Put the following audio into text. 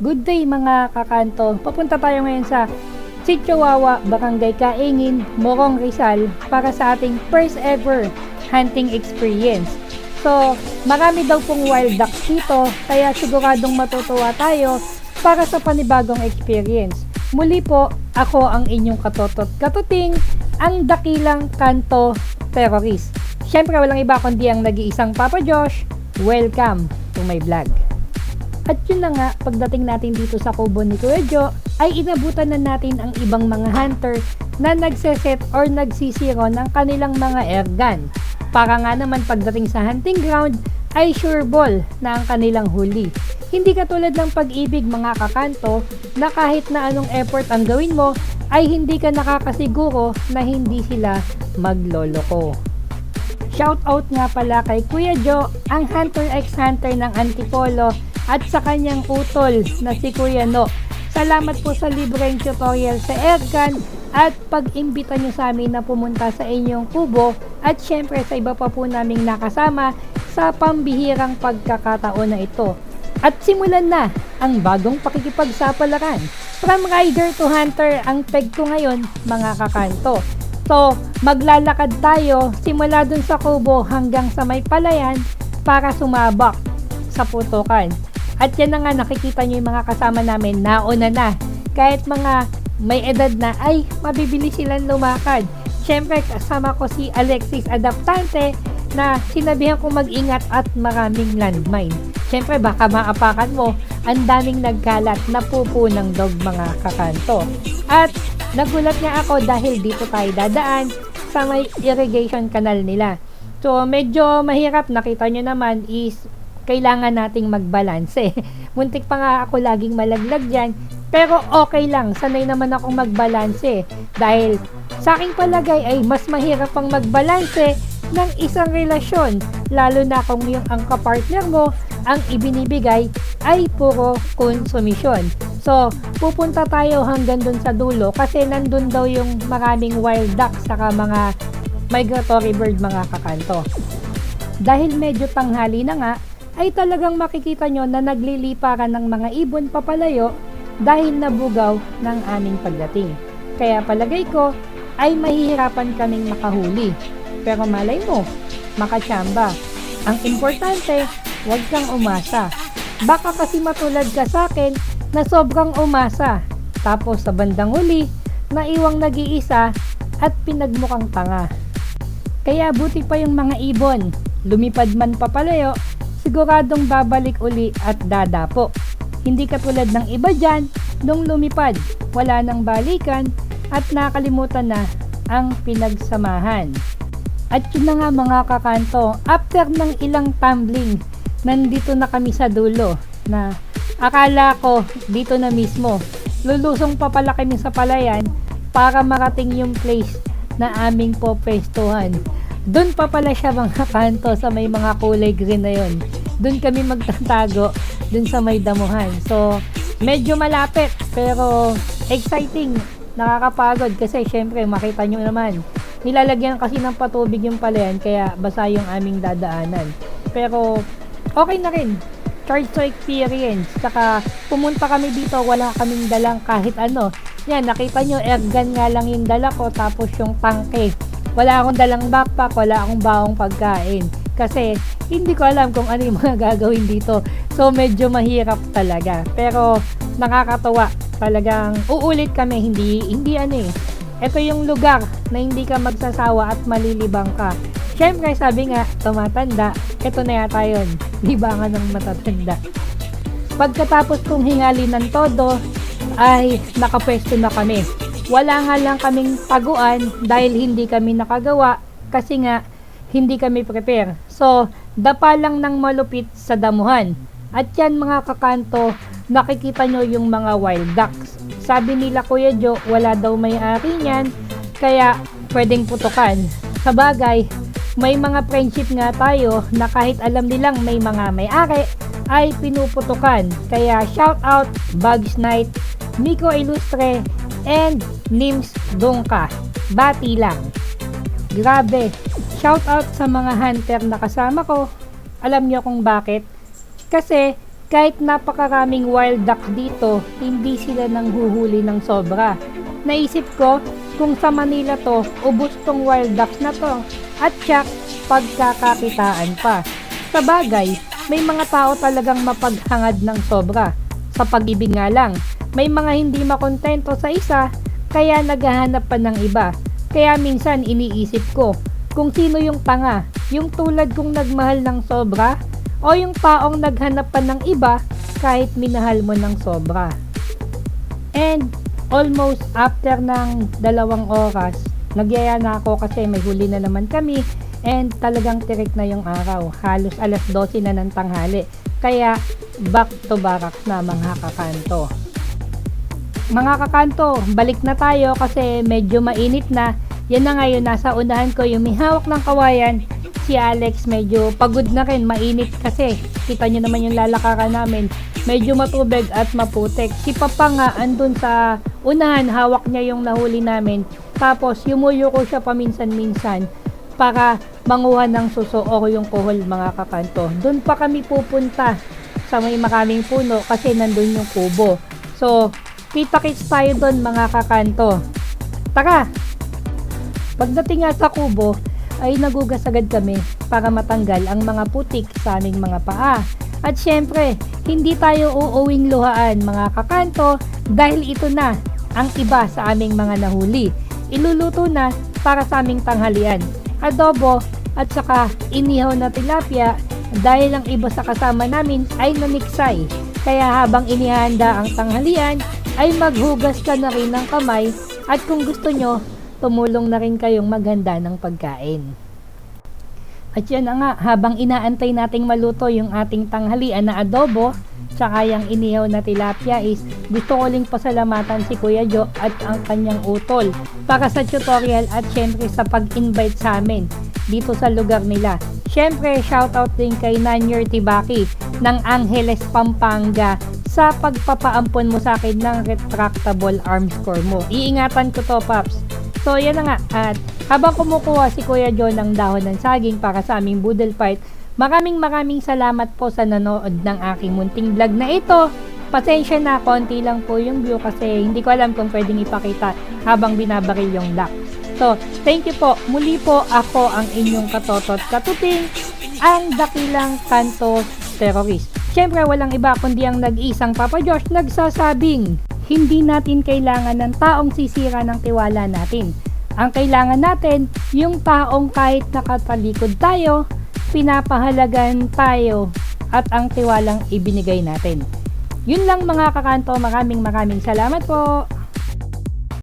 Good day mga kakanto. Papunta tayo ngayon sa Sitio Wawa, Barangay Kaingin, Morong Rizal para sa ating first ever hunting experience. So, marami daw pong wild ducks dito, kaya siguradong matutuwa tayo para sa panibagong experience. Muli po, ako ang inyong katuting, ang dakilang kanto terrorist. Siyempre, walang iba kundi ang nag-iisang Papa Josh. Welcome to my vlog. At yun na nga, pagdating natin dito sa kubo ni Kuya Jo, ay inabutan na natin ang ibang mga hunter na nagseset or nagsisiro ng kanilang mga airgun. Para nga naman pagdating sa hunting ground, ay sure ball na ang kanilang huli. Hindi katulad ng pag-ibig mga kakanto na kahit na anong effort ang gawin mo, ay hindi ka nakakasiguro na hindi sila magloloko. Shout out nga pala kay Kuya Jo, ang hunter ex-hunter ng Antipolo, at sa kanyang utol na si Kuya No. Salamat po sa libreng tutorial sa airgun at pag-imbita nyo sa amin na pumunta sa inyong kubo at syempre sa iba pa po naming nakasama sa pambihirang pagkakataon na ito. At simulan na ang bagong pakikipagsapalaran. From rider to hunter ang peg ko ngayon mga kakanto. So maglalakad tayo simula dun sa kubo hanggang sa may palayan para sumabak sa putukan. At yan na nga, nakikita nyo yung mga kasama namin, nauna na. Kahit mga may edad na, ay mabibili silang lumakad. Siyempre, kasama ko si Alexis Adaptante na sinabihan kong mag-ingat at maraming landmine. Siyempre, baka maapakan mo, ang daming nagkalat na pupo ng dog mga kakanto. At nagulat nga ako dahil dito tayo dadaan sa may irrigation canal nila. So, medyo mahirap, nakita nyo naman is kailangan nating magbalanse. Muntik pa nga ako laging malaglag dyan, pero okay lang, sanay naman akong magbalanse dahil sa aking palagay ay mas mahirap pang magbalanse ng isang relasyon, lalo na kung yung ang kapartner mo ang ibinibigay ay puro konsumisyon. So, pupunta tayo hanggang dun sa dulo kasi nandun daw yung maraming wild ducks saka mga migratory bird mga kakanto. Dahil medyo tanghali na nga, ay talagang makikita nyo na nagliliparan ng mga ibon papalayo dahil nabugaw ng aming pagdating. Kaya palagay ko ay mahihirapan kaming makahuli. Pero malay mo, makatsamba. Ang importante, huwag kang umasa. Baka kasi matulad ka sa akin na sobrang umasa. Tapos sa bandang huli, naiwang nag-iisa at pinagmukhang tanga. Kaya buti pa yung mga ibon, lumipad man papalayo, siguradong babalik uli at dadapo. Hindi katulad ng iba dyan, nung lumipad, wala nang balikan at nakalimutan na ang pinagsamahan. At yun na nga mga kakanto, after ng ilang tumbling, nandito na kami sa dulo na akala ko dito na mismo. Lulusong pa pala kami sa palayan para marating yung place na aming popwestuhan. Doon pa pala siya mga kanto sa may mga kulay green na yon. Doon kami magtatago, doon sa may damuhan. So, medyo malapit pero exciting, nakakapagod kasi syempre makita nyo naman, nilalagyan kasi ng patubig yung palayan kaya basa yung aming dadaanan. Pero okay na rin, charge to experience. Saka pumunta kami dito, wala kaming dalang kahit ano. Yan, nakita nyo, airgun nga lang yung dala ko tapos yung tangke. Wala akong dalang backpack, wala akong bawang pagkain. Kasi hindi ko alam kung ano yung mga gagawin dito. So medyo mahirap talaga. Pero nakakatawa. Talagang uulit kami, hindi ano eh. Ito yung lugar na hindi ka magsasawa at malilibang ka. Syempre sabi nga, tumatanda, ito na yata yun. Libangan ng matatanda. Pagkatapos kong hingalin ng todo, ay nakapwesto na kami. Wala nga lang kaming taguan dahil hindi kami nakagawa kasi nga hindi kami prepare. So, dapa lang ng malupit sa damuhan. At yan mga kakanto, nakikita nyo yung mga wild ducks. Sabi nila Kuya Jo, wala daw may-ari niyan, kaya pwedeng putukan. Sa bagay, may mga friendship nga tayo na kahit alam nilang may mga may-ari, ay pinuputukan. Kaya shout out Bugs Night, Miko Ilustre, and Nims Dungka. Bati lang. Grabe. Shout out sa mga hunter na kasama ko. Alam nyo kung bakit? Kasi kahit napakaraming wild duck dito, hindi sila nanghuhuli ng sobra. Naisip ko, kung sa Manila to, ubos tong wild ducks na to, at tiyak, pagkakakitaan pa. Sa bagay, may mga tao talagang mapaghangad ng sobra. Sa pag-ibig nga lang, may mga hindi makontento sa isa, kaya naghahanap pa ng iba. Kaya minsan iniisip ko, kung sino yung tanga, yung tulad kong nagmahal ng sobra, o yung taong naghanap pa ng iba kahit minahal mo ng sobra. And almost after ng 2 oras, nagyaya na ako kasi may huli na naman kami and talagang tirik na yung araw. Halos alas 12 na ng tanghali. Kaya back to barracks na mga kakanto. Mga kakanto, balik na tayo kasi medyo mainit na. Yan na ngayon, nasa unahan ko yung may hawak ng kawayan. Si Alex medyo pagod na rin, mainit kasi. Kita nyo naman yung lalakaran namin. Medyo matubig at maputik. Si Papa nga andun sa unahan, hawak niya yung nahuli namin. Tapos yumuyo ko siya paminsan-minsan para manguha ng suso o yung kuhol mga kakanto. Doon pa kami pupunta sa may maraming puno kasi nandun yung kubo. So, kita-kits tayo doon mga kakanto. Tara! Pagdating nga sa kubo, ay nagugas agad kami para matanggal ang mga putik sa aming mga paa. At syempre, hindi tayo uuwing luhaan mga kakanto dahil ito na ang iba sa aming mga nahuli. Iluluto na para sa aming tanghalian. Adobo at saka inihaw na tilapia dahil ang iba sa kasama namin ay naniksay. Kaya habang inihanda ang tanghalian ay maghugas ka na rin ng kamay at kung gusto nyo, tumulong na rin kayong maghanda ng pagkain. At yan na nga, habang inaantay nating maluto yung ating tanghalian na adobo, tsaka yung inihaw na tilapia is gusto ko ling pasalamatan si Kuya Jo at ang kanyang utol para sa tutorial at syempre sa pag-invite sa amin dito sa lugar nila. Syempre, shoutout din kay Nanyer Tibaki ng Angeles, Pampanga sa pagpapaampon mo sa akin ng retractable arms core mo. Iingatan ko to, Paps. So, yan na nga. At habang kumukuha si Kuya John ng dahon ng saging para sa aming boodle fight, maraming salamat po sa nanood ng aking munting vlog na ito. Pasensya na, konti lang po yung view kasi hindi ko alam kung pwedeng ipakita habang binabaril yung duck. So, thank you po. Muli po ako ang inyong katotot katuting, ang dakilang kanto terrorist. Siyempre, walang iba kundi ang nag-isang Papa Josh nagsasabing, hindi natin kailangan ng taong sisira ng tiwala natin. Ang kailangan natin, yung taong kahit nakatalikod tayo, pinapahalagan tayo at ang tiwalang ibinigay natin. Yun lang mga kakanto, maraming salamat po.